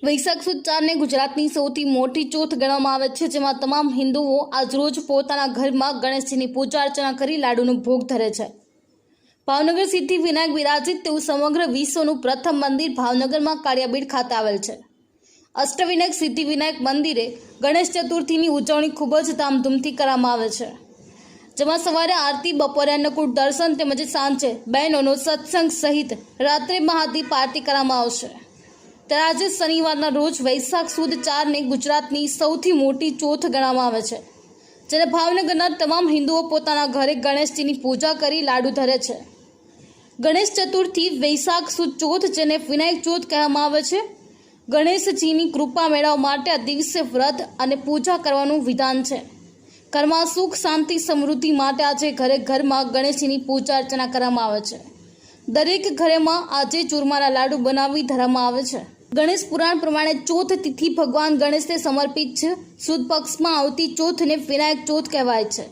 વૈશાખ સુદ 4ને ગુજરાતની સૌથી મોટી ચોથ ગણવામાં આવે છે, જેમાં તમામ હિન્દુઓ આજરોજ પોતાના ઘરમાં ગણેશજીની પૂજા અર્ચના કરી લાડુનો ભોગ ધરે છે। ભાવનગર સિદ્ધિ વિનાયક વિરાજિત તેવું સમગ્ર વિશ્વનું પ્રથમ મંદિર ભાવનગરમાં કાળિયાબીડ ખાતે આવેલ છે। અષ્ટવિનાયક સિદ્ધિ વિનાયક મંદિરે ગણેશ ચતુર્થીની ઉજવણી ખૂબ જ ધામધૂમથી કરવામાં આવે છે, જેમાં સવારે આરતી, બપોરે અન્નકૂટ દર્શન તેમજ સાંજે બહેનોનો સત્સંગ સહિત રાત્રે મહાદીપ આરતી કરવામાં આવશે। ત્યારે આજે શનિવારના રોજ વૈશાખ સુદ 4ને ગુજરાતની સૌથી મોટી ચોથ ગણવામાં આવે છે, જેને ભાવનગરના તમામ હિન્દુઓ પોતાના ઘરે ગણેશજીની પૂજા કરી લાડુ ધરે છે। ગણેશ ચતુર્થી વૈશાખ સુદ ચોથ, જેને વિનાયક ચોથ કહેવામાં આવે છે, ગણેશજીની કૃપા મેળવવા માટે આ દિવસે વ્રત અને પૂજા કરવાનું વિધાન છે। ઘરમાં સુખ, શાંતિ, સમૃદ્ધિ માટે આજે ઘરે ઘરમાં ગણેશજીની પૂજા અર્ચના કરવામાં આવે છે। દરેક ઘરેમાં આજે ચૂરમાના લાડુ બનાવી ધરવામાં આવે છે। ગણેશ પુરાણ પ્રમાણે ચોથ તિથિ ભગવાન ગણેશને સમર્પિત છે। સુદ પક્ષમાં આવતી ચોથને વિનાયક ચોથ કહેવાય છે,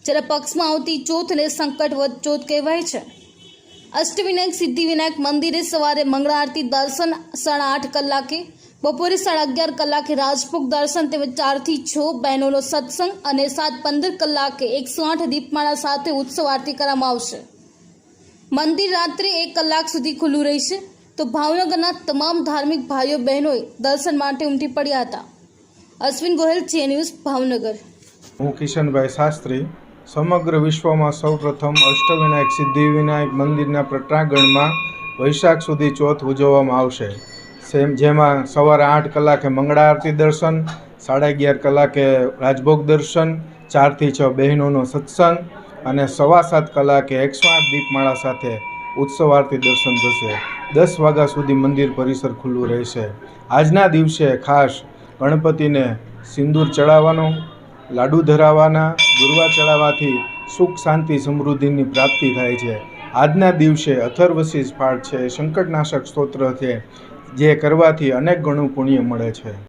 જ્યારે પક્ષમાં આવતી ચોથને સંકટવદ ચોથ કહેવાય છે। અષ્ટવિનાયક સિદ્ધિ વિનાયક મંદિરે સવારે મંગળા આરતી દર્શન 8:30 કલાકે, બપોરે 11:30 કલાકે રાજભોગ દર્શન તેમજ 4 થી 6 બહેનોનો સત્સંગ અને 7:15 કલાકે 108 દીપમાળા સાથે ઉત્સવ આરતી કરવામાં આવશે। મંદિર રાત્રે 1 કલાક સુધી ખુલ્લું રહેશે। તો ભાવનગરના તમામ ધાર્મિક ભાઈઓ બહેનોએ દર્શન માટે ઉમટી પડ્યા હતા। અશ્વિન ગોહેલ, જે ન્યૂઝ, ભાવનગર। હું કિશનભાઈ શાસ્ત્રી। સમગ્ર વિશ્વમાં સૌપ્રથમ અષ્ટવિનાયક સિદ્ધિ વિનાયક મંદિરના પ્રાંગણમાં વૈશાખ સુધી ચોથ ઉજવવામાં આવશે, જેમાં સવારે 8 કલાકે મંગળા આરતી દર્શન, 11:30 કલાકે રાજભોગ દર્શન, 4 થી 6 બહેનોનો સત્સંગ અને 7:15 કલાકે 108 દીપમાળા સાથે ઉત્સવ આરતી દર્શન થશે। 10 વાગ્યા સુધી મંદિર પરિસર ખુલ્લું રહેશે। આજના દિવસે ખાસ ગણપતિને સિંદૂર ચડાવવાનો, લાડુ ધરાવવાના, દુર્વા ચડાવવાથી સુખ, શાંતિ, સમૃદ્ધિની પ્રાપ્તિ થાય છે। આજના દિવસે અથર્વશીષ પાઠ છે, સંકટનાશક સ્તોત્ર છે, જે કરવાથી અનેક ગણું પુણ્ય મળે છે।